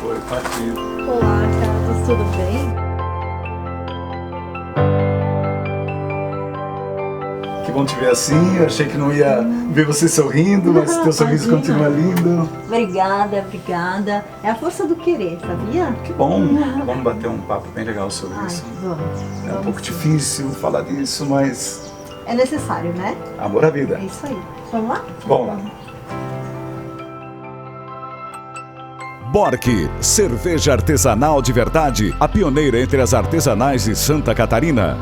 Oi, Pati. Olá, Carlos, tudo bem? Que bom te ver assim. Eu achei que não ia ver você sorrindo, mas teu sorriso continua lindo. Obrigada, obrigada. É a força do querer, sabia? Que bom. Vamos bater um papo bem legal sobre isso. Vamos. É um pouco difícil falar disso, mas É necessário, né? amor à vida. É isso aí. Vamos lá? Vamos lá. Borque, cerveja artesanal de verdade, a pioneira entre as artesanais de Santa Catarina.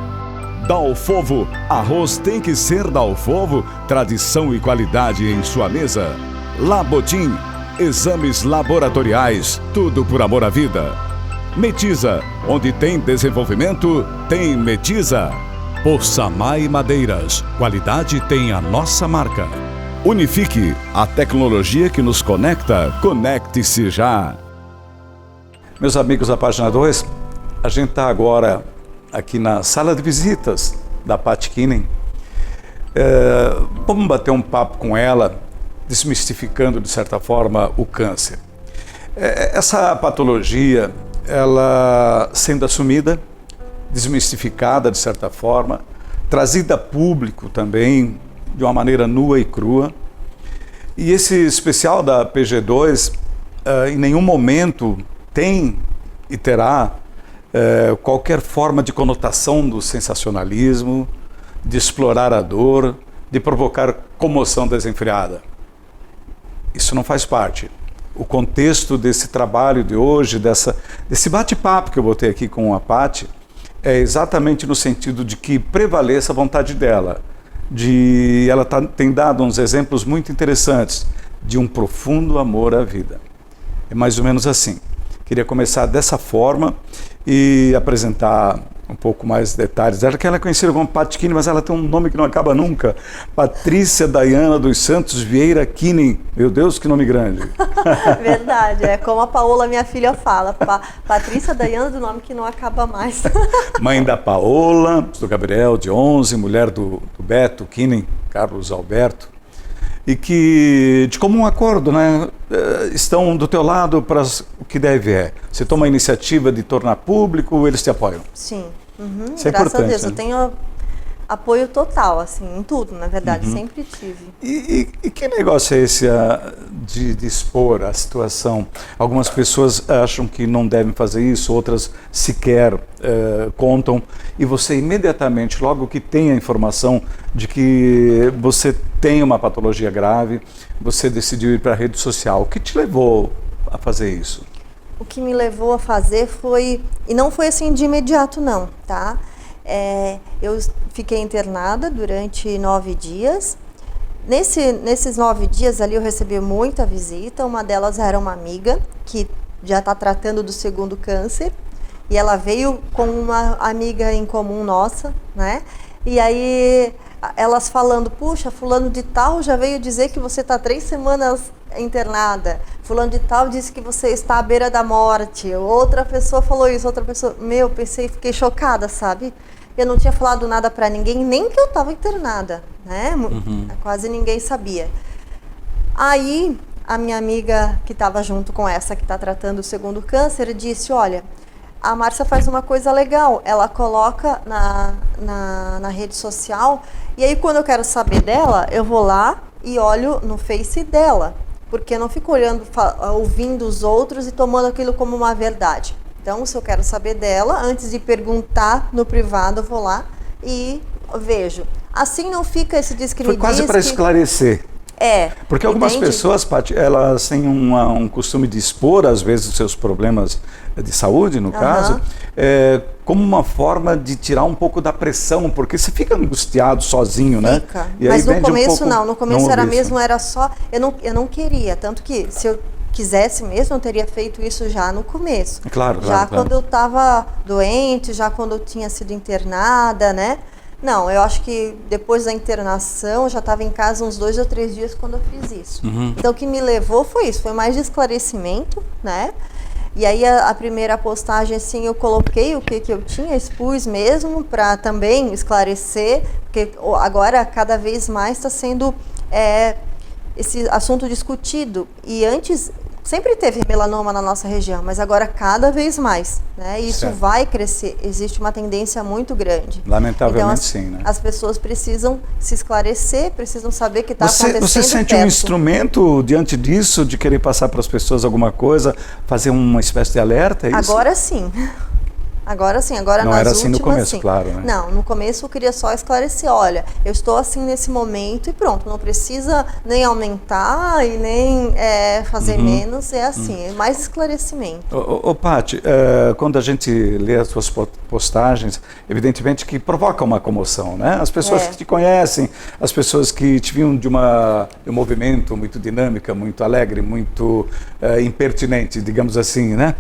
Dalfovo, arroz tem que ser Dalfovo, tradição e qualidade em sua mesa. Labotim, exames laboratoriais, tudo por amor à vida. Metiza, onde tem desenvolvimento, tem Metiza. Possamay Madeiras, qualidade tem a nossa marca. Unifique, a tecnologia que nos conecta, conecte-se já. Meus amigos da página 2, a gente está agora aqui na sala de visitas da Pati Kinen. Vamos bater um papo com ela, desmistificando de certa forma o câncer. Essa patologia, ela sendo assumida, desmistificada de certa forma, trazida a público também, de uma maneira nua e crua. E esse especial da PG2 em nenhum momento tem e terá qualquer forma de conotação do sensacionalismo, de explorar a dor, de provocar comoção desenfreada. Isso não faz parte. O contexto desse trabalho de hoje, desse bate-papo que eu botei aqui com a Pati, é exatamente no sentido de que prevaleça a vontade dela. Ela tem dado uns exemplos muito interessantes de um profundo amor à vida. É mais ou menos assim. Queria começar dessa forma e apresentar um pouco mais detalhes. Ela que ela é conhecida como Pati Kinen, mas ela tem um nome que não acaba nunca. Patrícia Dayana dos Santos Vieira Kinen. Meu Deus, que nome grande. Verdade, é como a Paola, minha filha, fala. Patrícia Dayana, do nome que não acaba mais. Mãe da Paola, do Gabriel, de 11, mulher do Beto Kinen, Carlos Alberto. E que, de comum acordo, né, estão do teu lado para o que deve. Você toma a iniciativa de tornar público, eles te apoiam? Sim. Isso é Graças a Deus, né? eu tenho apoio total, assim, em tudo, na verdade, sempre tive. E que negócio é esse de expor a situação? Algumas pessoas acham que não devem fazer isso, outras sequer contam, e você imediatamente, logo que tem a informação de que você tem uma patologia grave, você decidiu ir para a rede social. O que te levou a fazer isso? O que me levou a fazer foi, e não foi assim de imediato não, tá? Eu fiquei internada durante 9 dias. Nesses 9 dias ali eu recebi muita visita. Uma delas era uma amiga que já está tratando do segundo câncer. E ela veio com uma amiga em comum nossa, né? E aí elas falando, puxa, fulano de tal já veio dizer que você está 3 semanas internada. Fulano de tal disse que você está à beira da morte. Outra pessoa falou isso, outra pessoa... fiquei chocada, sabe? Eu não tinha falado nada para ninguém, nem que eu estava internada, né? Quase ninguém sabia. Aí, a minha amiga que estava junto com essa que está tratando o segundo câncer, disse, olha, a Márcia faz uma coisa legal, ela coloca na rede social, e aí quando eu quero saber dela, eu vou lá e olho no Face dela, porque eu não fico olhando, ouvindo os outros e tomando aquilo como uma verdade. Então, se eu quero saber dela, antes de perguntar no privado, eu vou lá e vejo. Assim não fica esse Foi quase para esclarecer. Porque algumas pessoas, Pati, elas têm um costume de expor, às vezes, os seus problemas de saúde, no caso, como uma forma de tirar um pouco da pressão, porque você fica angustiado sozinho, né? Fica. E mas aí no começo não, no começo não era isso. mesmo, era só, eu não queria, tanto que se eu quisesse mesmo, eu teria feito isso já no começo. Claro, já claro. Quando eu estava doente, já quando eu tinha sido internada, né? Não, eu acho que depois da internação, eu já estava em casa uns 2 ou 3 dias quando eu fiz isso. Então, o que me levou foi isso, foi mais de esclarecimento, né? E aí, a primeira postagem, assim, eu coloquei o que eu tinha, expus mesmo, para também esclarecer, porque agora, cada vez mais, está sendo esse assunto discutido. E antes, sempre teve melanoma na nossa região, mas agora cada vez mais, né? E isso Certo. vai crescer, existe uma tendência muito grande. Lamentavelmente Então, sim, né? as pessoas precisam se esclarecer, precisam saber que está acontecendo Você sente perto. um instrumento diante disso, de querer passar para as pessoas alguma coisa, fazer uma espécie de alerta, é isso? Agora sim. Agora sim, agora Não nas era assim no últimas, começo, sim. claro, né? Não, no começo eu queria só esclarecer, olha, eu estou assim nesse momento e pronto, não precisa nem aumentar e nem fazer menos, é assim, é mais esclarecimento. Ô Paty, quando a gente lê as suas postagens, evidentemente que provoca uma comoção, né? As pessoas que te conhecem, as pessoas que te viam de um movimento muito dinâmica, muito alegre, muito impertinente, digamos assim, né?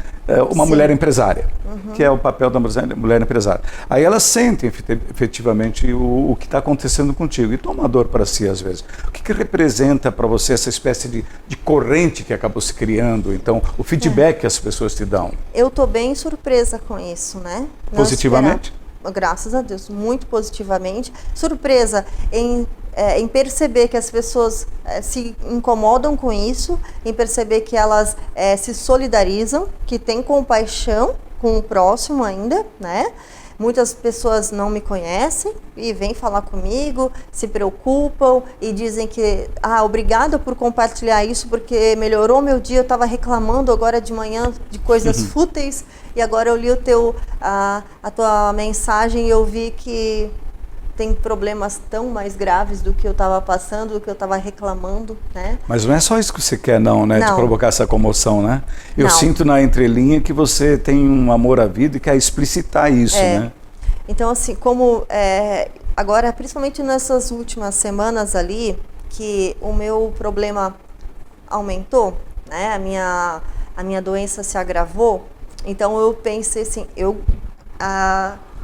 Uma Sim. mulher empresária, que é o papel da mulher empresária. Aí elas sentem efetivamente o que está acontecendo contigo e toma dor para si às vezes. O que representa para você essa espécie de corrente que acabou se criando? Então, o feedback que as pessoas te dão? Eu estou bem surpresa com isso, né? Não Positivamente? Graças a Deus, muito positivamente. Surpresa em perceber que as pessoas se incomodam com isso, em perceber que elas se solidarizam, que têm compaixão com o próximo ainda, né? Muitas pessoas não me conhecem e vêm falar comigo, se preocupam e dizem que, obrigada por compartilhar isso porque melhorou meu dia, eu estava reclamando agora de manhã de coisas fúteis e agora eu li a tua mensagem e eu vi que tem problemas tão mais graves do que eu estava passando, do que eu estava reclamando, né? Mas não é só isso que você quer, não, né? Não. De provocar essa comoção, né? Eu Não. sinto na entrelinha que você tem um amor à vida e quer explicitar isso, né? Então, assim, como agora, principalmente nessas últimas semanas ali, que o meu problema aumentou, né? A minha doença se agravou. Então, eu pensei assim, eu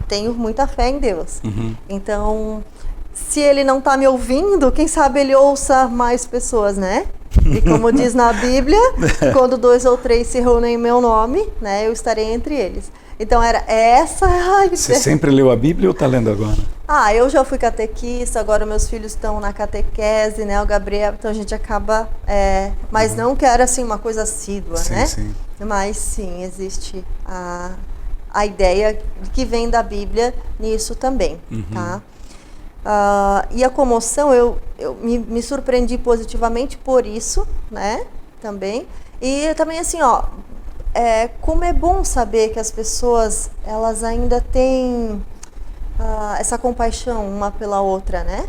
tenho muita fé em Deus. Então, se ele não está me ouvindo, quem sabe ele ouça mais pessoas, né? E como diz na Bíblia, quando 2 ou 3 se reúnem em meu nome, né, eu estarei entre eles. Então era essa a ideia. Você sempre leu a Bíblia ou está lendo agora? Eu já fui catequista, agora meus filhos estão na catequese, né, o Gabriel, então a gente acaba, mas não que era assim uma coisa assídua, Sim, né? sim. Mas sim, existe a ideia que vem da Bíblia nisso também, tá? E a comoção, eu me surpreendi positivamente por isso, né, também. E também assim, como é bom saber que as pessoas, elas ainda têm essa compaixão uma pela outra, né?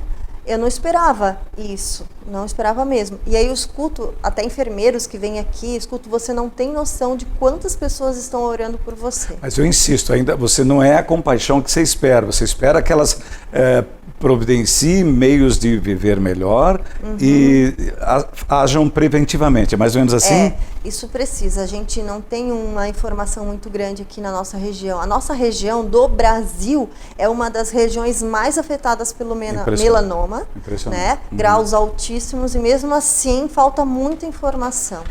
Eu não esperava isso, não esperava mesmo. E aí eu escuto, até enfermeiros que vêm aqui, escuto, você não tem noção de quantas pessoas estão orando por você. Mas eu insisto, ainda você não é a compaixão que você espera que elas providenciem meios de viver melhor e ajam preventivamente, é mais ou menos assim? Isso precisa, a gente não tem uma informação muito grande aqui na nossa região. A nossa região do Brasil é uma das regiões mais afetadas pelo melanoma, né? Graus altíssimos e mesmo assim falta muita informação,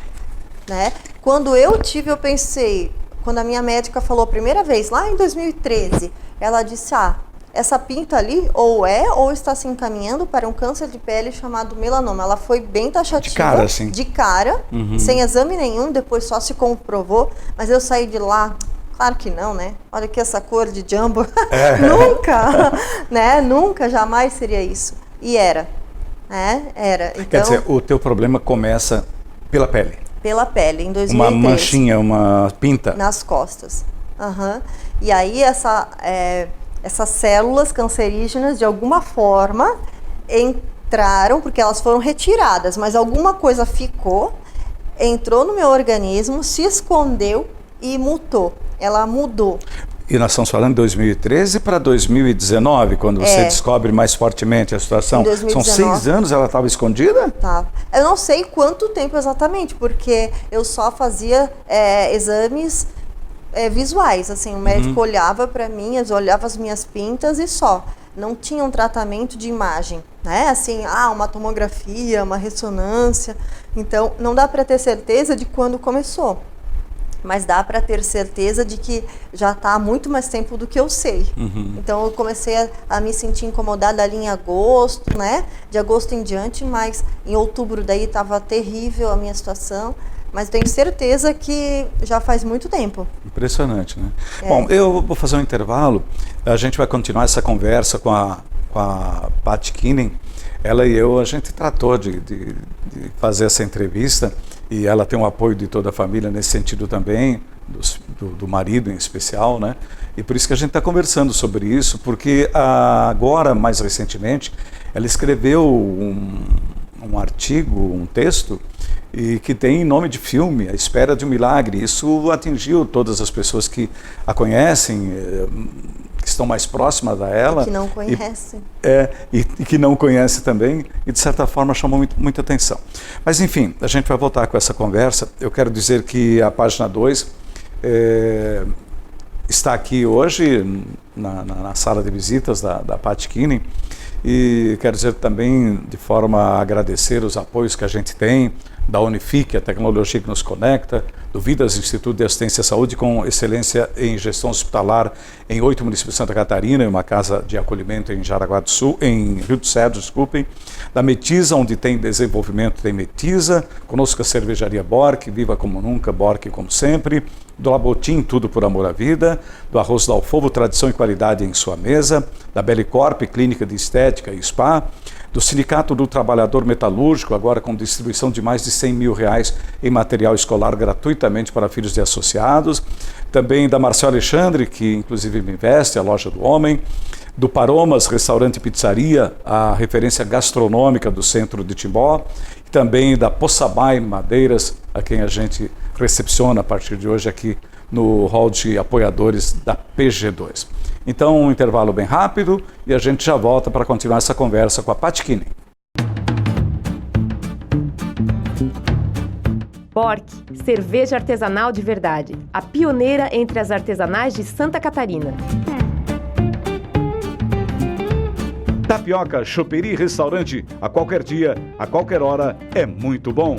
né? Quando eu pensei, quando a minha médica falou a primeira vez, lá em 2013, ela disse, essa pinta ali ou está se encaminhando para um câncer de pele chamado melanoma. Ela foi bem taxativa. De cara, assim. De cara, sem exame nenhum, depois só se comprovou. Mas eu saí de lá, claro que não, né? Olha aqui essa cor de jumbo. Nunca, né? Nunca, jamais seria isso. E era, né? Era. Então, Quer dizer, o teu problema começa pela pele. Pela pele, em 2013. Uma manchinha, uma pinta. Nas costas. E aí essas células cancerígenas, de alguma forma, entraram, porque elas foram retiradas, mas alguma coisa ficou, entrou no meu organismo, se escondeu e mutou. Ela mudou. E nós estamos falando de 2013 para 2019, quando você descobre mais fortemente a situação. Em 2019. São 6 anos ela estava escondida? Tá. Eu não sei quanto tempo exatamente, porque eu só fazia exames visuais, assim, o médico olhava para mim, olhava as minhas pintas e só. Não tinha um tratamento de imagem, né? Assim, uma tomografia, uma ressonância. Então, não dá para ter certeza de quando começou, mas dá para ter certeza de que já está há muito mais tempo do que eu sei. Então, eu comecei a me sentir incomodada ali em agosto, né? De agosto em diante, mas em outubro daí estava terrível a minha situação. mas tenho certeza que já faz muito tempo. Impressionante, né? Bom, eu vou fazer um intervalo, a gente vai continuar essa conversa com a Pat Kinnin. Ela e eu, a gente tratou de fazer essa entrevista e ela tem o apoio de toda a família nesse sentido também, do marido em especial, né? E por isso que a gente está conversando sobre isso, porque agora, mais recentemente, ela escreveu um artigo, um texto, e que tem nome de filme, A Espera de um Milagre. Isso atingiu todas as pessoas que a conhecem, que estão mais próximas a ela. E que não conhecem. E que não conhecem também, e de certa forma chamou muita atenção. Mas enfim, a gente vai voltar com essa conversa. Eu quero dizer que a página 2 está aqui hoje na sala de visitas da Pat Kinnin, e quero dizer também, de forma a agradecer os apoios que a gente tem, da Unifique, a tecnologia que nos conecta, do Vidas Instituto de Assistência à Saúde com excelência em gestão hospitalar em 8 municípios de Santa Catarina, e uma casa de acolhimento em Jaraguá do Sul, em Rio do Cedro, desculpem, da Metisa, onde tem desenvolvimento, tem Metisa, conosco a cervejaria Borque, viva como nunca, Borque como sempre, do Labotim, tudo por amor à vida, do Arroz Dalfovo, tradição e qualidade em sua mesa, da Belicorp, clínica de estética e spa, do Sindicato do Trabalhador Metalúrgico, agora com distribuição de mais de R$100 mil em material escolar gratuitamente para filhos de associados, também da Marcelo Alexandre, que inclusive me investe, a Loja do Homem, do Paromas Restaurante e Pizzaria, a referência gastronômica do centro de Timbó, e também da Poçabai Madeiras, a quem a gente recepciona a partir de hoje aqui no hall de apoiadores da PG2. Então, um intervalo bem rápido e a gente já volta para continuar essa conversa com a Pat Kinnin. Borque, cerveja artesanal de verdade, a pioneira entre as artesanais de Santa Catarina. Tapioca, choperia e restaurante, a qualquer dia, a qualquer hora, é muito bom.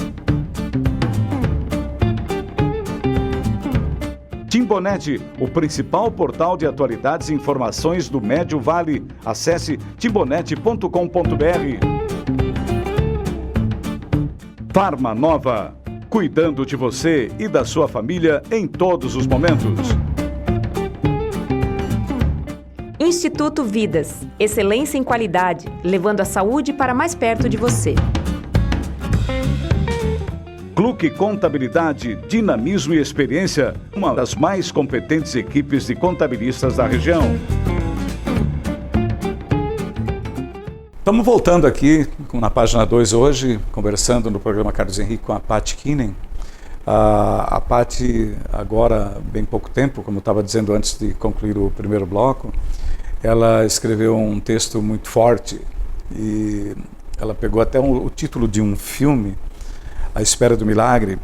Timbonete, o principal portal de atualidades e informações do Médio Vale. Acesse timbonete.com.br. Farma Nova, cuidando de você e da sua família em todos os momentos. Instituto Vidas, excelência em qualidade, levando a saúde para mais perto de você. Cluque Contabilidade, dinamismo e experiência, uma das mais competentes equipes de contabilistas da região. Estamos voltando aqui na página 2 hoje, conversando no programa Carlos Henrique com a Pat Kinnin. A Pat, agora, bem pouco tempo, como eu estava dizendo antes de concluir o primeiro bloco, ela escreveu um texto muito forte e ela pegou até o título de um filme, A Espera do Milagre,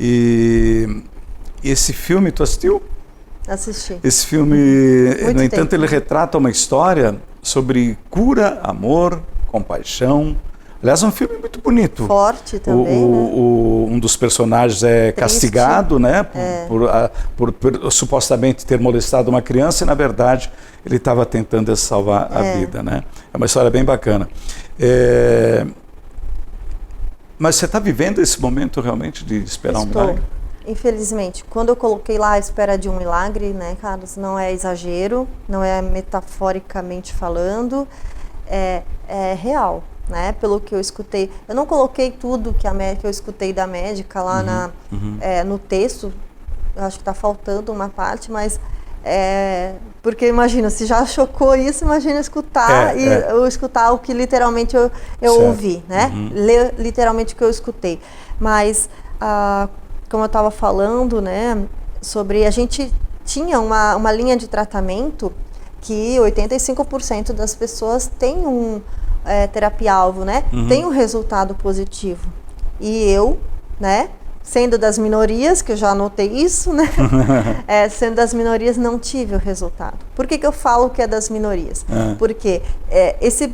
e esse filme, tu assistiu? Assisti. Esse filme, no entanto, ele retrata uma história sobre cura, amor, compaixão. Aliás, é um filme muito bonito. Forte também, um dos personagens é castigado, né, por supostamente ter molestado uma criança e, na verdade, ele estava tentando salvar a vida, né? É uma história bem bacana. Mas você está vivendo esse momento realmente de esperar um milagre? Infelizmente. Quando eu coloquei lá a espera de um milagre, né, Carlos, não é exagero, não é metaforicamente falando, é real, né? Pelo que eu escutei. Eu não coloquei tudo que eu escutei da médica lá no texto, eu acho que está faltando uma parte, mas porque imagina, se já chocou isso, imagina escutar eu escutar o que literalmente eu ouvi, né? Ler literalmente o que eu escutei. Mas, como eu estava falando, né, sobre a gente tinha uma linha de tratamento que 85% das pessoas têm terapia-alvo, né? Tem um resultado positivo. E eu, né, sendo das minorias, que eu já anotei isso, né? Sendo das minorias, não tive o resultado. Por que eu falo que é das minorias? Porque esse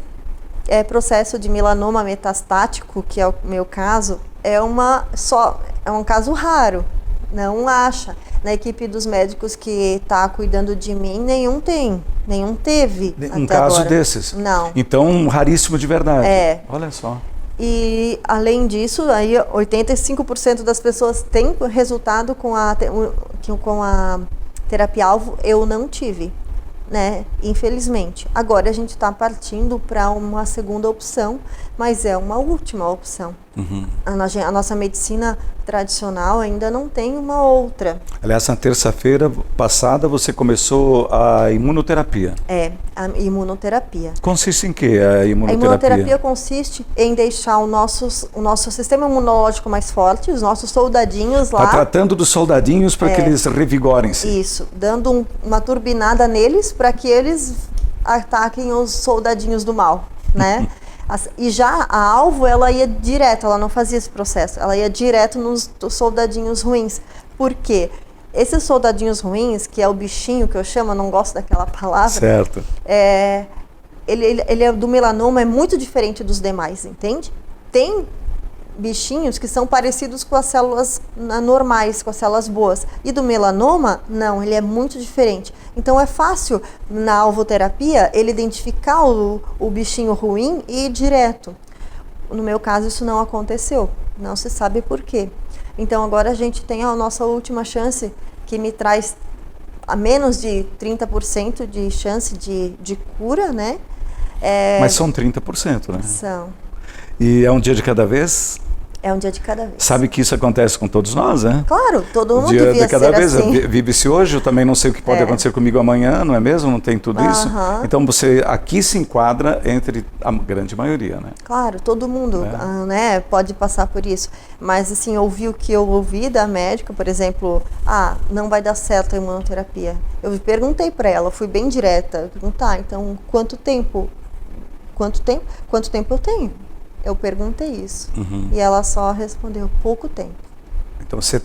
processo de melanoma metastático, que é o meu caso, é um caso raro. Não acha. Na equipe dos médicos que está cuidando de mim, nenhum teve. Um caso agora. desses? Não. Então, raríssimo de verdade. Olha só. E, além disso, aí 85% das pessoas têm resultado com a terapia-alvo. Eu não tive, né? Infelizmente. Agora a gente está partindo para uma segunda opção, mas é uma última opção. A nossa medicina tradicional ainda não tem uma outra. Aliás, na terça-feira passada você começou a imunoterapia. A imunoterapia. Consiste em quê a imunoterapia? A imunoterapia consiste em deixar o nosso sistema imunológico mais forte, os nossos soldadinhos lá. Está tratando dos soldadinhos para que eles revigorem-se. Isso, dando uma turbinada neles para que eles ataquem os soldadinhos do mal, né? E já a alvo, ela ia direto, ela não fazia esse processo, ela ia direto nos soldadinhos ruins. Por quê? Esses soldadinhos ruins, que é o bichinho que eu chamo, eu não gosto daquela palavra. Certo. Ele do melanoma é muito diferente dos demais, entende? Tem bichinhos que são parecidos com as células normais, com as células boas. E do melanoma, não, ele é muito diferente. Então é fácil, na alvoterapia, ele identificar o bichinho ruim e ir direto. No meu caso, isso não aconteceu. Não se sabe por quê. Então agora a gente tem a nossa última chance, que me traz a menos de 30% de chance de cura, né? Mas são 30%, né? São. E é um dia de cada vez? É um dia de cada vez. Sabe que isso acontece com todos nós, né? Claro, todo mundo dia devia de cada ser vez. assim. Vive-se hoje, eu também não sei o que pode acontecer comigo amanhã, não é mesmo? Não tem tudo isso. Então você aqui se enquadra entre a grande maioria, né? Claro, todo mundo né, pode passar por isso. Mas assim, ouvi o que eu ouvi da médica, por exemplo, não vai dar certo a imunoterapia. Eu perguntei para ela, fui bem direta, então quanto tempo eu tenho? Eu perguntei isso. E ela só respondeu, pouco tempo. Então você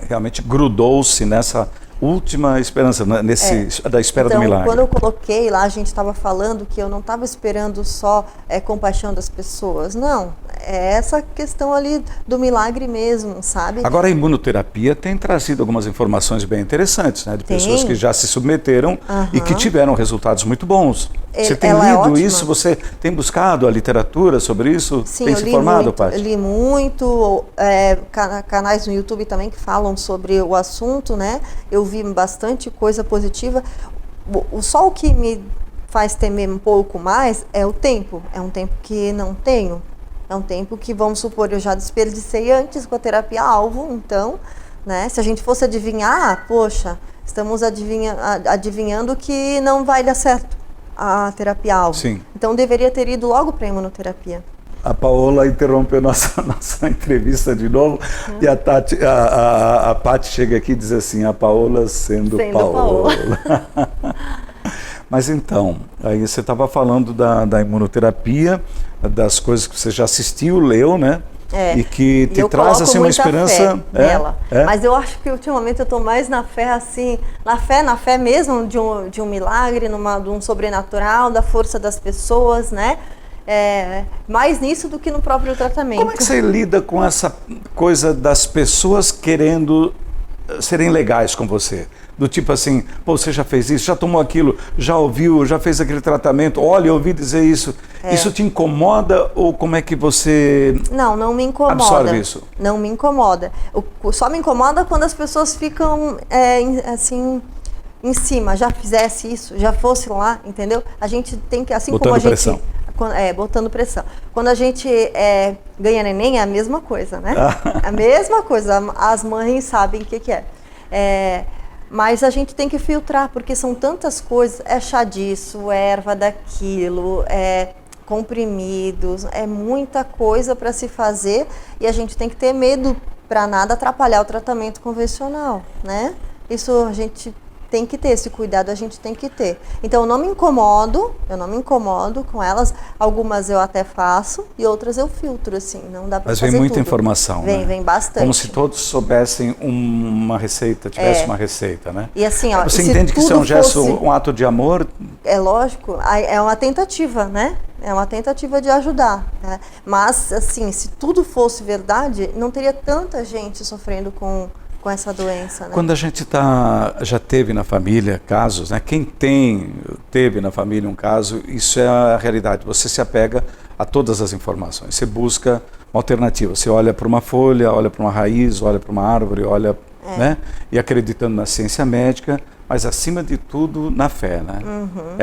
realmente grudou-se nessa última esperança, da espera do milagre. Quando eu coloquei lá, a gente estava falando que eu não estava esperando só compaixão das pessoas. Não, é essa questão ali do milagre mesmo, sabe? Agora a imunoterapia tem trazido algumas informações bem interessantes, né? De pessoas que já se submeteram e que tiveram resultados muito bons. Você tem lido isso? Você tem buscado a literatura sobre isso? Sim, tem se informado, Paty? Eu li muito, canais no YouTube também que falam sobre o assunto, né? Eu vi bastante coisa positiva. Só o que me faz temer um pouco mais é o tempo. É um tempo que não tenho. É um tempo que, vamos supor, eu já desperdicei antes com a terapia-alvo. Então, né, se a gente fosse adivinhar, poxa, estamos adivinhando que não vai dar certo a terapia-alvo. Sim. Então, deveria ter ido logo para a imunoterapia. A Paola interrompeu nossa entrevista de novo e a Paty chega aqui e diz assim, a Paola sendo Paola. Mas então, aí você estava falando da imunoterapia, das coisas que você já assistiu, leu, né? E que te traz assim uma esperança nela. Mas eu acho que ultimamente eu estou mais na fé assim, na fé mesmo de um milagre, de um sobrenatural, da força das pessoas, né? Mais nisso do que no próprio tratamento. Como é que você lida com essa coisa das pessoas querendo serem legais com você? Do tipo assim, pô, você já fez isso, já tomou aquilo, já ouviu, já fez aquele tratamento, olha, eu ouvi dizer isso. Isso te incomoda ou como é que você não me incomoda. Absorve isso? Não me incomoda. Só me incomoda quando as pessoas ficam assim em cima, já fizesse isso, já fosse lá, entendeu? A gente tem que, assim botando como a gente... pressão. Botando pressão. Quando a gente ganha neném, é a mesma coisa, né? A mesma coisa, as mães sabem o que é. Mas a gente tem que filtrar, porque são tantas coisas, chá disso, erva daquilo, comprimidos, é muita coisa para se fazer e a gente tem que ter medo para nada atrapalhar o tratamento convencional, né? Isso a gente tem que ter, esse cuidado a gente tem que ter. Então eu não me incomodo com elas, algumas eu até faço e outras eu filtro, assim, não dá para fazer tudo. Mas vem muita informação, né? Vem bastante. Como se todos soubessem uma receita, tivesse uma receita, né? E assim, você entende que isso é um gesto, um ato de amor? É lógico, é uma tentativa, né? É uma tentativa de ajudar, né? Mas, assim, se tudo fosse verdade, não teria tanta gente sofrendo com essa doença, né? Quando a gente já teve na família casos, né? Quem teve na família um caso, isso é a realidade. Você se apega a todas as informações. Você busca uma alternativa. Você olha para uma folha, olha para uma raiz, olha para uma árvore, olha, né? E acreditando na ciência médica, mas acima de tudo na fé, né?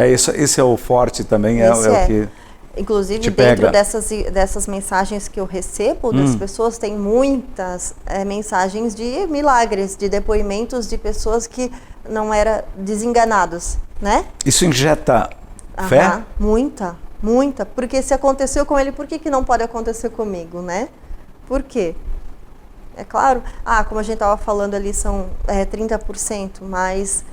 Esse é o forte também, é o que inclusive te dentro pega. dessas mensagens que eu recebo das pessoas, tem muitas mensagens de milagres, de depoimentos de pessoas que não eram desenganados, né? Isso injeta fé? Muita, porque se aconteceu com ele, por que não pode acontecer comigo, né? Por quê? É claro, como a gente estava falando ali, são 30%, mas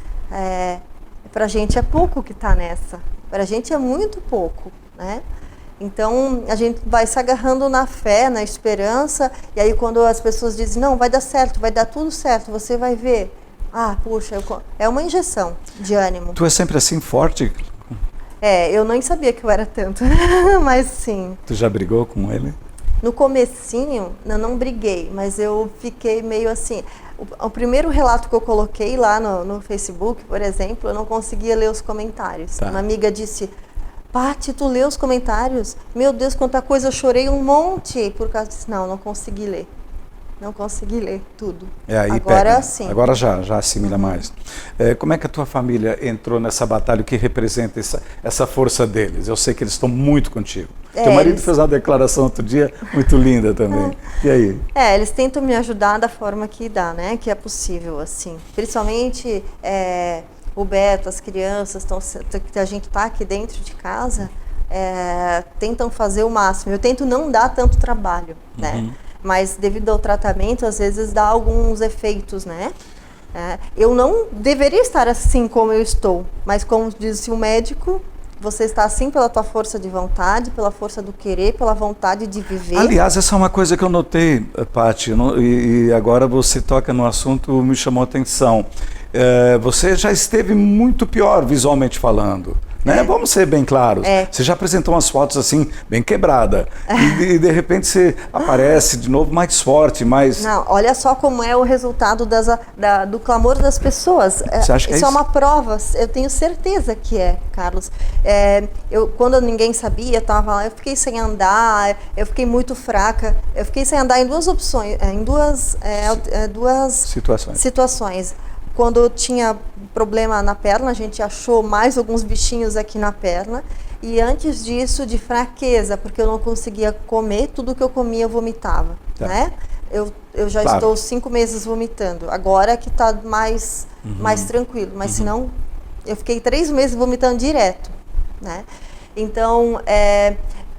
pra gente é pouco que está nessa, pra gente é muito pouco, né? Então a gente vai se agarrando na fé, na esperança, e aí quando as pessoas dizem, não, vai dar certo, vai dar tudo certo, você vai ver, puxa, é uma injeção de ânimo. Tu é sempre assim forte? Eu nem sabia que eu era tanto, mas sim. Tu já brigou com ele? No comecinho, eu não briguei, mas eu fiquei meio assim. O primeiro relato que eu coloquei lá no Facebook, por exemplo, eu não conseguia ler os comentários. Tá. Uma amiga disse, Paty, tu lê os comentários? Meu Deus, quanta coisa, eu chorei um monte por causa disso. Não consegui ler. Não consegui ler tudo. Aí agora pega. sim. Agora já assimila mais. Como é que a tua família entrou nessa batalha? O que representa essa força deles? Eu sei que eles estão muito contigo. Teu marido fez uma declaração outro dia muito linda também. E aí? Eles tentam me ajudar da forma que dá, né? Que é possível, assim. Principalmente o Beto, as crianças, que a gente tá aqui dentro de casa, tentam fazer o máximo. Eu tento não dar tanto trabalho, né? Mas devido ao tratamento, às vezes dá alguns efeitos, né? Eu não deveria estar assim como eu estou, mas como disse o médico, você está assim pela tua força de vontade, pela força do querer, pela vontade de viver. Aliás, essa é uma coisa que eu notei, Paty, e agora você toca no assunto, me chamou a atenção. Você já esteve muito pior visualmente falando. Né? Vamos ser bem claros. Você já apresentou umas fotos assim, bem quebrada. E de repente você aparece de novo mais forte, mais... Não, olha só como é o resultado do clamor das pessoas. Você acha que isso é uma prova, eu tenho certeza que Carlos. Quando ninguém sabia, eu fiquei sem andar, eu fiquei muito fraca. Eu fiquei sem andar em duas opções, em duas situações. Quando eu tinha problema na perna, a gente achou mais alguns bichinhos aqui na perna. E antes disso, de fraqueza, porque eu não conseguia comer, tudo que eu comia eu vomitava, né? Eu já estou 5 meses vomitando. Agora que está mais tranquilo, mas senão eu fiquei 3 meses vomitando direto, né? Então,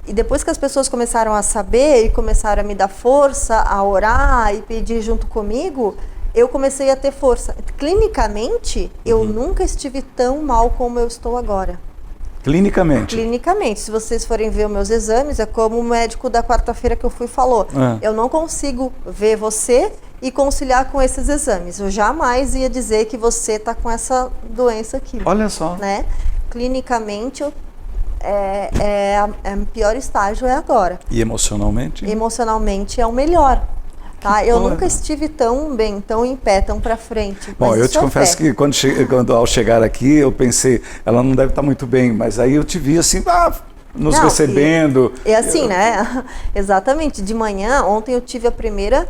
e depois que as pessoas começaram a saber e começaram a me dar força, a orar e pedir junto comigo, eu comecei a ter força. Clinicamente, eu nunca estive tão mal como eu estou agora. Clinicamente? Clinicamente. Se vocês forem ver os meus exames, é como o médico da quarta-feira que eu fui falou. Eu não consigo ver você e conciliar com esses exames. Eu jamais ia dizer que você está com essa doença aqui. Olha só. Né? Clinicamente, o pior estágio é agora. E emocionalmente? Emocionalmente é o melhor. Tá? Eu nunca estive tão bem, tão em pé, tão para frente. Bom, eu te confesso que quando ao chegar aqui, eu pensei, ela não deve estar muito bem, mas aí eu te vi assim, recebendo. E assim, né? Exatamente. De manhã, ontem eu tive a primeira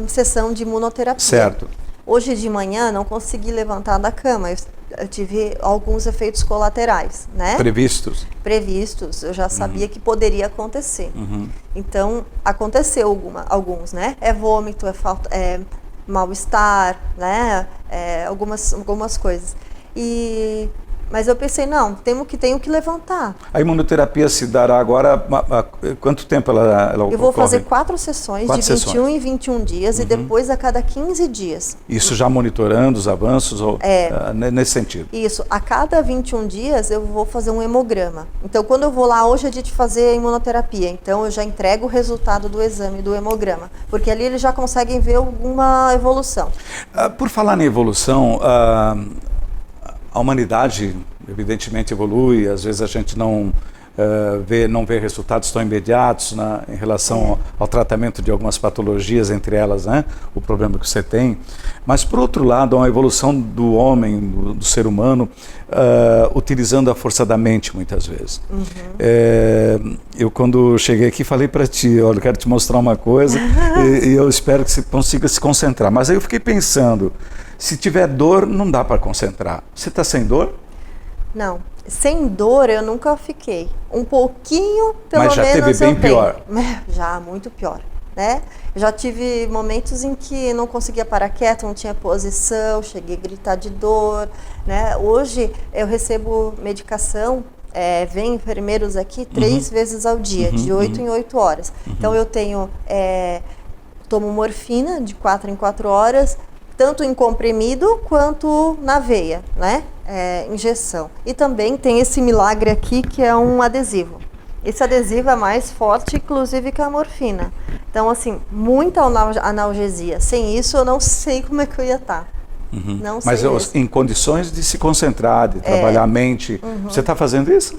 sessão de imunoterapia. Certo. Hoje de manhã não consegui levantar da cama. Eu tive alguns efeitos colaterais, né? Previstos. Eu já sabia que poderia acontecer. Então, aconteceu alguns, né? Vômito, mal-estar, né? Algumas coisas. Mas eu pensei, não, tenho que levantar. A imunoterapia se dará agora, quanto tempo ela ocorre? Eu vou fazer 4 sessões, de 21 em 21 dias e depois a cada 15 dias. Isso já monitorando os avanços, nesse sentido? Isso, a cada 21 dias eu vou fazer um hemograma. Então, quando eu vou lá, hoje é dia de fazer a imunoterapia, então eu já entrego o resultado do exame, do hemograma, porque ali eles já conseguem ver alguma evolução. Por falar em evolução, a humanidade evidentemente evolui, às vezes a gente não não vê resultados tão imediatos em relação ao tratamento de algumas patologias, entre elas, né, o problema que você tem. Mas, por outro lado, há uma evolução do homem, do ser humano, utilizando a força da mente, muitas vezes. Eu, quando cheguei aqui, falei para ti, olha, eu quero te mostrar uma coisa e eu espero que você consiga se concentrar. Mas aí eu fiquei pensando, se tiver dor, não dá para concentrar. Você está sem dor? Não. Sem dor eu nunca fiquei. Um pouquinho, pelo menos. Mas já teve bem pior? Já, muito pior, né? Eu já tive momentos em que não conseguia parar quieto, não tinha posição, cheguei a gritar de dor, né? Hoje eu recebo medicação, vem enfermeiros aqui 3 vezes ao dia, de 8 em 8 horas. Então eu tenho, tomo morfina de 4 em 4 horas, tanto em comprimido quanto na veia, né? Injeção. E também tem esse milagre aqui que é um adesivo. Esse adesivo é mais forte, inclusive, que a morfina. Então, assim, muita analgesia. Sem isso, eu não sei como é que eu ia estar. Não sei. Mas em condições de se concentrar, de trabalhar a mente. Você está fazendo isso?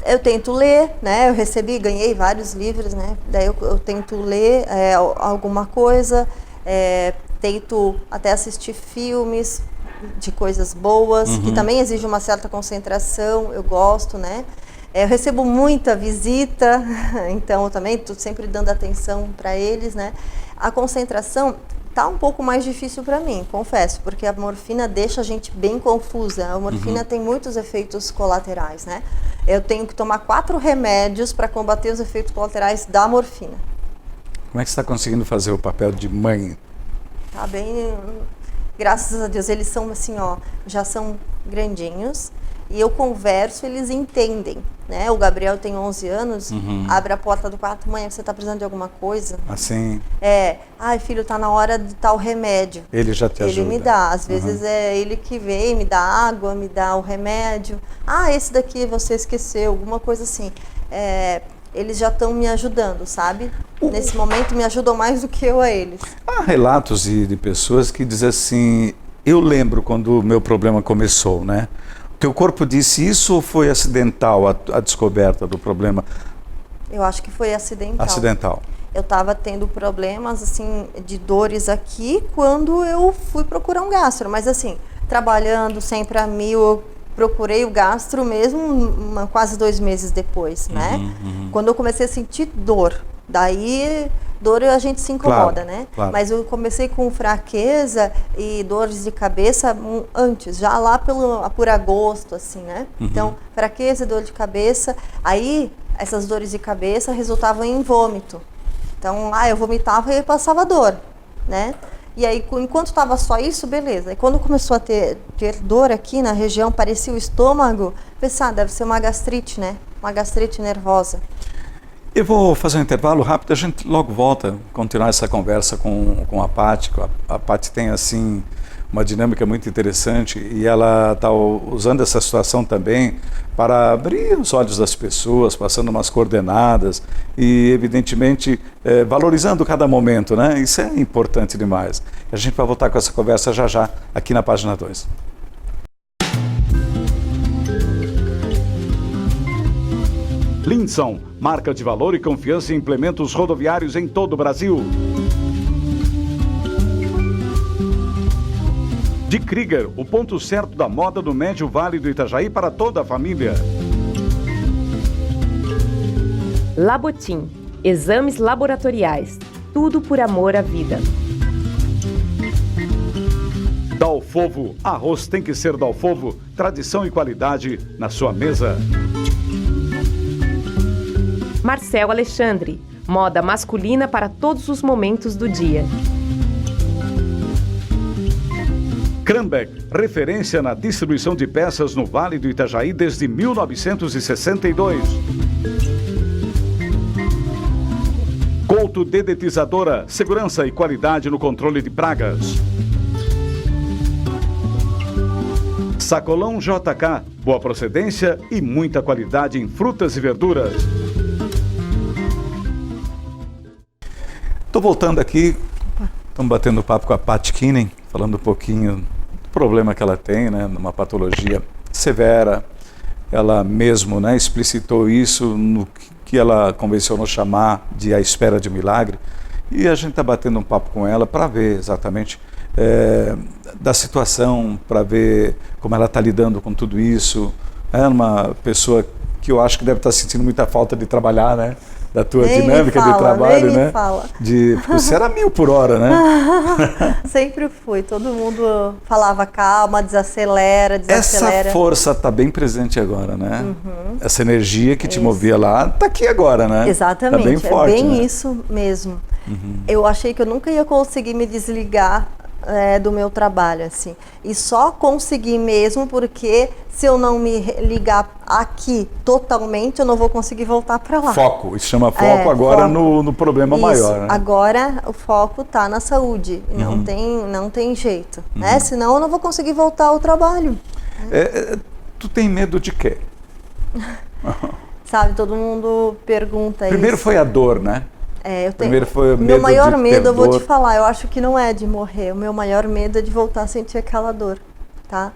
Eu tento ler, né? Eu ganhei vários livros, né? Daí eu tento ler alguma coisa, tento até assistir filmes de coisas boas, que também exige uma certa concentração, eu gosto, né? Eu recebo muita visita, então eu também estou sempre dando atenção para eles, né? A concentração tá um pouco mais difícil para mim, confesso, porque a morfina deixa a gente bem confusa. A morfina tem muitos efeitos colaterais, né? Eu tenho que tomar 4 remédios para combater os efeitos colaterais da morfina. Como é que você está conseguindo fazer o papel de mãe? Tá bem, graças a Deus, eles são assim, ó, já são grandinhos e eu converso, eles entendem, né? O Gabriel tem 11 anos, abre a porta do quarto, mãe, você tá precisando de alguma coisa? Assim? Ai filho, tá na hora de tal remédio. Ele já te ajuda? Ele me dá, às vezes é ele que vem, me dá água, me dá o remédio. Ah, esse daqui você esqueceu, alguma coisa assim. Eles já estão me ajudando, sabe? Nesse momento me ajudam mais do que eu a eles. Há relatos de pessoas que dizem assim, eu lembro quando o meu problema começou, né? Teu corpo disse isso ou foi acidental a descoberta do problema? Eu acho que foi acidental. Acidental. Eu estava tendo problemas, assim, de dores aqui quando eu fui procurar um gastro. Mas, assim, trabalhando sempre a mil, eu procurei o gastro mesmo quase 2 meses depois, né? Quando eu comecei a sentir dor. Daí, dor a gente se incomoda, né? Claro. Mas eu comecei com fraqueza e dores de cabeça antes, já lá por agosto, assim, né? Então, fraqueza e dor de cabeça. Aí, essas dores de cabeça resultavam em vômito. Então, eu vomitava e passava dor, né? E aí, enquanto estava só isso, beleza. E quando começou a ter dor aqui na região, parecia o estômago, pensei, deve ser uma gastrite, né? Uma gastrite nervosa. Eu vou fazer um intervalo rápido, a gente logo volta, continuar essa conversa com a Paty. A Paty tem, assim, uma dinâmica muito interessante e ela está usando essa situação também para abrir os olhos das pessoas, passando umas coordenadas e, evidentemente, valorizando cada momento, né? Isso é importante demais. A gente vai voltar com essa conversa já, aqui na página 2. Linson, marca de valor e confiança em implementos rodoviários em todo o Brasil. De Krieger, o ponto certo da moda do Médio Vale do Itajaí para toda a família. Labotim, exames laboratoriais, tudo por amor à vida. Dalfovo, arroz tem que ser Dalfovo, tradição e qualidade na sua mesa. Marcel Alexandre, moda masculina para todos os momentos do dia. Krambeck, referência na distribuição de peças no Vale do Itajaí desde 1962. Couto Dedetizadora, segurança e qualidade no controle de pragas. Sacolão JK, boa procedência e muita qualidade em frutas e verduras. Estou voltando aqui, estamos batendo papo com a Paty Kinnin, falando um pouquinho do problema que ela tem, né, numa patologia severa, ela mesmo, né, explicitou isso no que ela convencionou chamar de a espera de um milagre. E a gente está batendo um papo com ela para ver exatamente da situação, para ver como ela está lidando com tudo isso. É uma pessoa que eu acho que deve estar sentindo muita falta de trabalhar, né? Da tua dinâmica de trabalho, né? Você era 1000 por hora, né? Sempre fui. Todo mundo falava calma, desacelera. Essa força está bem presente agora, né? Essa energia que te movia lá está aqui agora, né? Exatamente. Tá bem forte, é bem né? isso mesmo. Eu achei que eu nunca ia conseguir me desligar do meu trabalho, assim. E só consegui mesmo porque se eu não me ligar aqui totalmente, eu não vou conseguir voltar para lá. Foco, isso chama foco agora foco. No problema isso, maior, né? Agora o foco está na saúde, não tem jeito, né? Senão eu não vou conseguir voltar ao trabalho. Tu tem medo de quê? Sabe, todo mundo pergunta isso. Primeiro foi a dor, né? Eu tenho. Primeiro foi o medo meu maior de medo, ter eu vou dor. te falar, eu acho que não é de morrer. O meu maior medo é de voltar a sentir aquela dor, tá?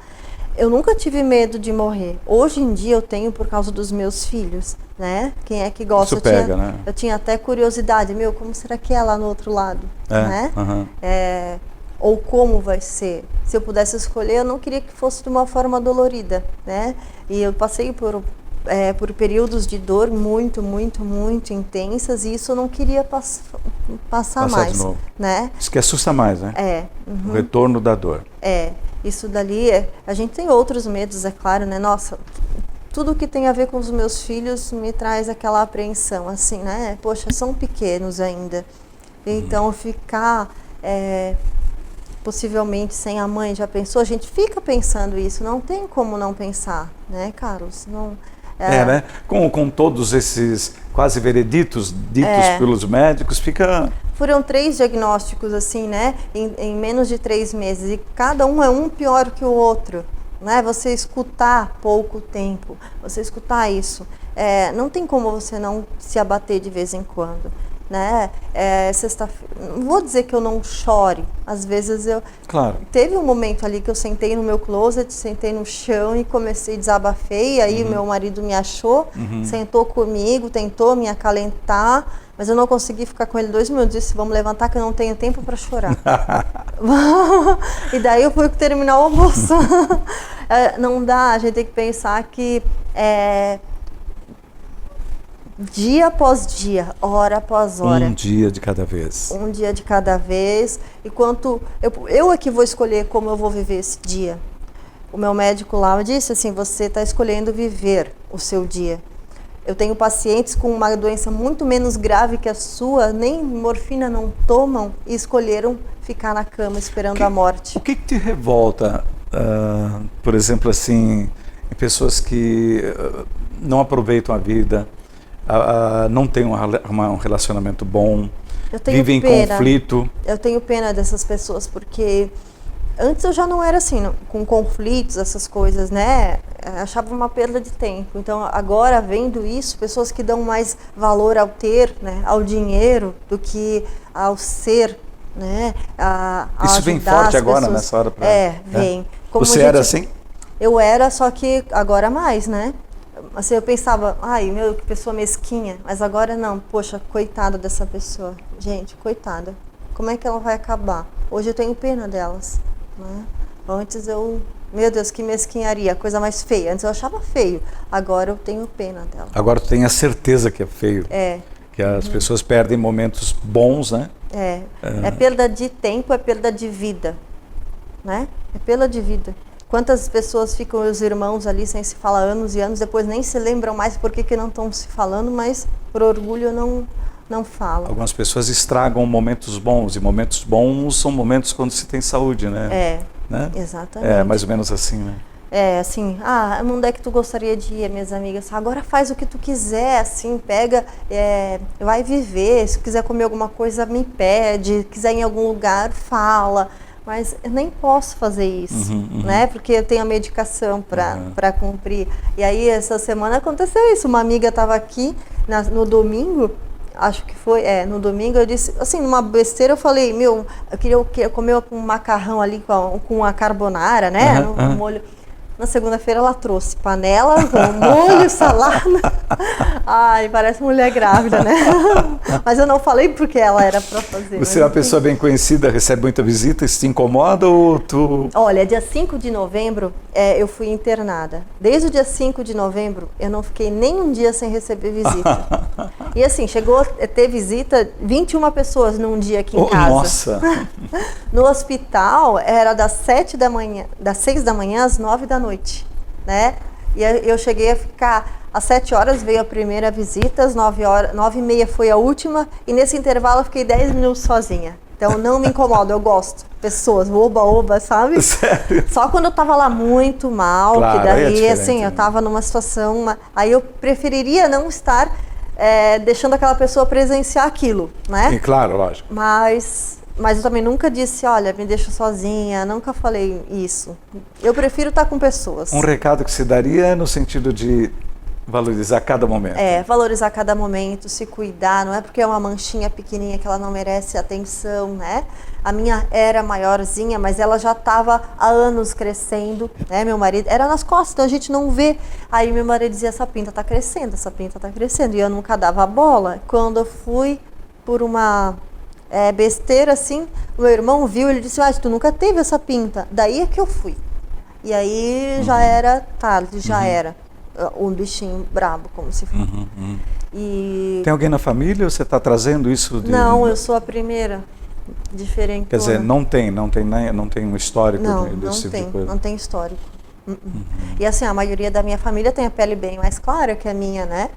Eu nunca tive medo de morrer. Hoje em dia eu tenho por causa dos meus filhos, né? Quem é que gosta? Isso pega, né? Eu tinha até curiosidade, como será que é lá no outro lado, né? Ou como vai ser. Se eu pudesse escolher, eu não queria que fosse de uma forma dolorida, né? E eu passei por períodos de dor muito intensas e isso eu não queria passar mais, de novo. Né? Isso que assusta mais, né? O retorno da dor. Isso dali, a gente tem outros medos, é claro, né? Nossa, tudo que tem a ver com os meus filhos me traz aquela apreensão, assim, né? Poxa, são pequenos ainda. Então, ficar possivelmente sem a mãe, já pensou? A gente fica pensando isso, não tem como não pensar, né, Carlos? Não... né? Com todos esses quase vereditos ditos pelos médicos, fica... Foram 3 diagnósticos, assim, né? Em menos de 3 meses. E cada um é um pior que o outro, né? Você escutar pouco tempo, você escutar isso. Não tem como você não se abater de vez em quando, né? Sexta-feira, não vou dizer que eu não chore. Às vezes eu... Claro. Teve um momento ali que eu sentei no meu closet, sentei no chão e comecei a desabafei. E aí meu marido me achou, sentou comigo, tentou me acalentar, mas eu não consegui ficar com ele 2 minutos. Disse, vamos levantar que eu não tenho tempo para chorar. E daí eu fui terminar o almoço. Não dá, a gente tem que pensar que dia após dia, hora após hora. Um dia de cada vez. Um dia de cada vez. Enquanto eu é que vou escolher como eu vou viver esse dia. O meu médico lá disse assim, você está escolhendo viver o seu dia. Eu tenho pacientes com uma doença muito menos grave que a sua, nem morfina não tomam e escolheram ficar na cama esperando a morte. O que te revolta, por exemplo, assim, em pessoas que não aproveitam a vida, não têm um relacionamento bom, vivem em conflito? Eu tenho pena dessas pessoas, porque antes eu já não era assim, com conflitos, essas coisas, né? Achava uma perda de tempo. Então, agora, vendo isso, pessoas que dão mais valor ao ter, né, ao dinheiro, do que ao ser, né? Isso vem forte agora, nessa hora? Vem. Você era assim? Eu era, só que agora mais, né? Assim, eu pensava, que pessoa mesquinha. Mas agora não, poxa, coitada dessa pessoa. Gente, coitada. Como é que ela vai acabar? Hoje eu tenho pena delas, né? Antes meu Deus, que mesquinharia, coisa mais feia. Antes eu achava feio, agora eu tenho pena dela. Agora tu tem a certeza que é feio. Que as pessoas perdem momentos bons, né? É perda de tempo, é perda de vida, né? É perda de vida. Quantas pessoas ficam, os irmãos ali, sem se falar anos e anos, depois nem se lembram mais por que não estão se falando, mas por orgulho não falam. Algumas pessoas estragam momentos bons, e momentos bons são momentos quando se tem saúde, né? Né? Exatamente. É mais ou menos assim, né? Assim, onde é que tu gostaria de ir, minhas amigas? Agora faz o que tu quiser, assim, pega, vai viver, se quiser comer alguma coisa, me pede, quiser ir em algum lugar, fala. Mas eu nem posso fazer isso, né? Porque eu tenho a medicação para cumprir. E aí, essa semana aconteceu isso. Uma amiga estava aqui no domingo, acho que foi, no domingo, eu disse, assim, numa besteira, eu falei, eu queria comer um macarrão ali com a carbonara, né? No molho. Na segunda-feira ela trouxe panela com molho, salada. Ai, parece mulher grávida, né? Mas eu não falei porque ela era para fazer. Você é uma pessoa bem conhecida, recebe muita visita, isso te incomoda ou tu... Olha, dia 5 de novembro eu fui internada. Desde o dia 5 de novembro eu não fiquei nem um dia sem receber visita. E assim, chegou a ter visita 21 pessoas num dia aqui em casa. Nossa! No hospital era das 6 da manhã às 9 da noite, né? E eu cheguei a ficar, às 7 horas veio a primeira visita, às 9h30 foi a última, e nesse intervalo eu fiquei 10 minutos sozinha. Então não me incomoda, eu gosto. Pessoas, oba, sabe? Sério? Só quando eu tava lá muito mal, Claro, que daí, é assim, eu tava numa situação... Aí eu preferiria não estar deixando aquela pessoa presenciar aquilo, né? Sim, claro, lógico. Mas eu também nunca disse, olha, me deixa sozinha, nunca falei isso. Eu prefiro estar com pessoas. Um recado que se daria no sentido de valorizar cada momento. Valorizar cada momento, se cuidar, não é porque é uma manchinha pequenininha que ela não merece atenção, né? A minha era maiorzinha, mas ela já estava há anos crescendo, né? Meu marido, era nas costas, então a gente não vê. Aí meu marido dizia, essa pinta tá crescendo, e eu nunca dava bola. Quando eu fui por uma... besteira assim, o meu irmão viu, ele disse, tu nunca teve essa pinta. Daí é que eu fui. E aí já era tarde, era um bichinho brabo, como se fala. E... Tem alguém na família ou você está trazendo isso? Não, eu sou a primeira, diferente. Quer dizer, não tem um histórico desse tipo de coisa? Não tem histórico. E assim, a maioria da minha família tem a pele bem mais clara que a minha, né?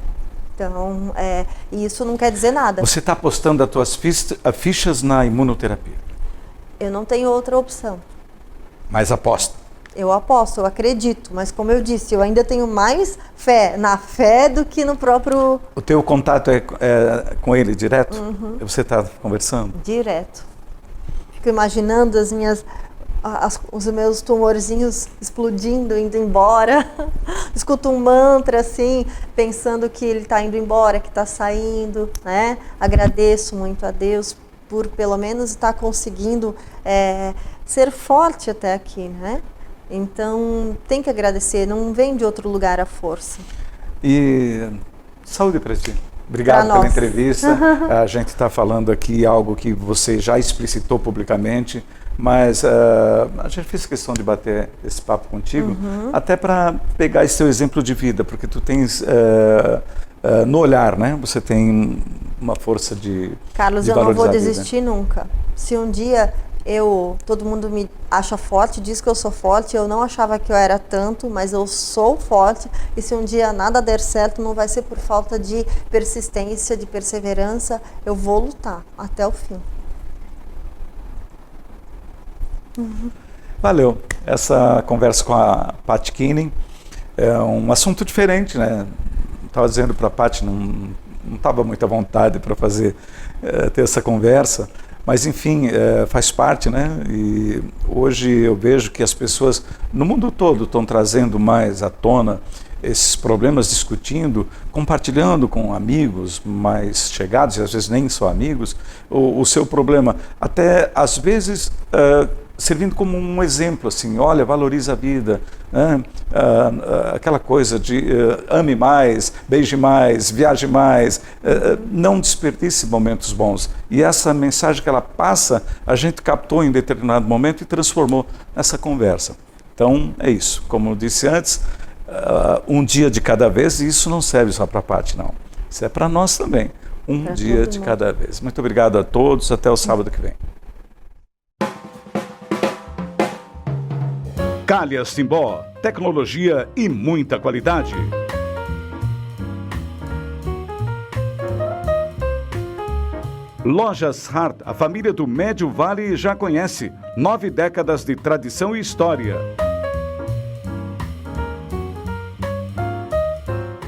Então, isso não quer dizer nada. Você está apostando as tuas fichas na imunoterapia? Eu não tenho outra opção. Mas aposta? Eu aposto, eu acredito, mas como eu disse, eu ainda tenho mais fé na fé do que no próprio... O teu contato é com ele direto? Você está conversando? Direto. Fico imaginando os meus tumorzinhos explodindo, indo embora. Escuto um mantra assim, pensando que ele está indo embora, que está saindo, né? Agradeço muito a Deus por pelo menos estar conseguindo ser forte até aqui, né? Então tem que agradecer, não vem de outro lugar a força. E saúde para ti. Obrigado pela entrevista. A gente está falando aqui algo que você já explicitou publicamente, mas a gente fez questão de bater esse papo contigo, até para pegar esse teu exemplo de vida, porque tu tens no olhar, né? Você tem uma força de Carlos, eu não vou desistir nunca. Se um dia todo mundo me acha forte, diz que eu sou forte, eu não achava que eu era tanto, mas eu sou forte, e se um dia nada der certo, não vai ser por falta de persistência, de perseverança, eu vou lutar até o fim. Valeu. Essa conversa com a Paty Keaning é um assunto diferente, né? Estava dizendo para a Paty, não estava muito à vontade para ter essa conversa, mas enfim, faz parte, né? E hoje eu vejo que as pessoas no mundo todo estão trazendo mais à tona esses problemas, discutindo, compartilhando com amigos mais chegados, e às vezes nem só amigos, o seu problema, até às vezes servindo como um exemplo, assim, olha, valoriza a vida, né? Aquela coisa de ame mais, beije mais, viaje mais, não desperdice momentos bons. E essa mensagem que ela passa, a gente captou em determinado momento e transformou nessa conversa. Então, é isso. Como eu disse antes, um dia de cada vez, e isso não serve só para a Paty, não. Isso é para nós também. Um dia de cada vez. Muito obrigado a todos. Até o sábado que vem. Calhas Timbó, tecnologia e muita qualidade. Lojas Hart, a família do Médio Vale já conhece. 9 décadas de tradição e história.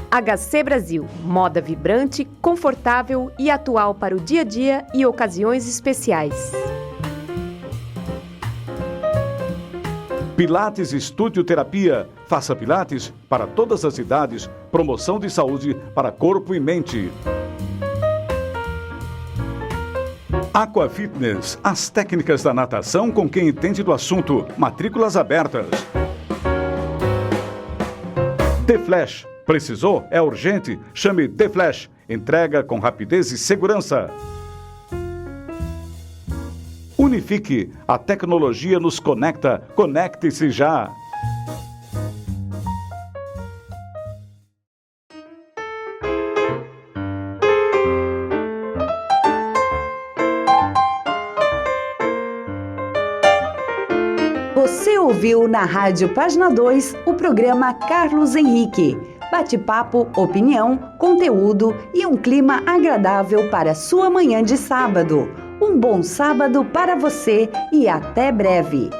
HC Brasil, moda vibrante, confortável e atual para o dia a dia e ocasiões especiais. Pilates Estúdio Terapia. Faça Pilates para todas as idades. Promoção de saúde para corpo e mente. Aqua Fitness. As técnicas da natação com quem entende do assunto. Matrículas abertas. The Flash. Precisou? É urgente? Chame The Flash. Entrega com rapidez e segurança. Unifique. A tecnologia nos conecta. Conecte-se já. Você ouviu na Rádio Página 2 o programa Carlos Henrique. Bate-papo, opinião, conteúdo e um clima agradável para sua manhã de sábado. Um bom sábado para você e até breve.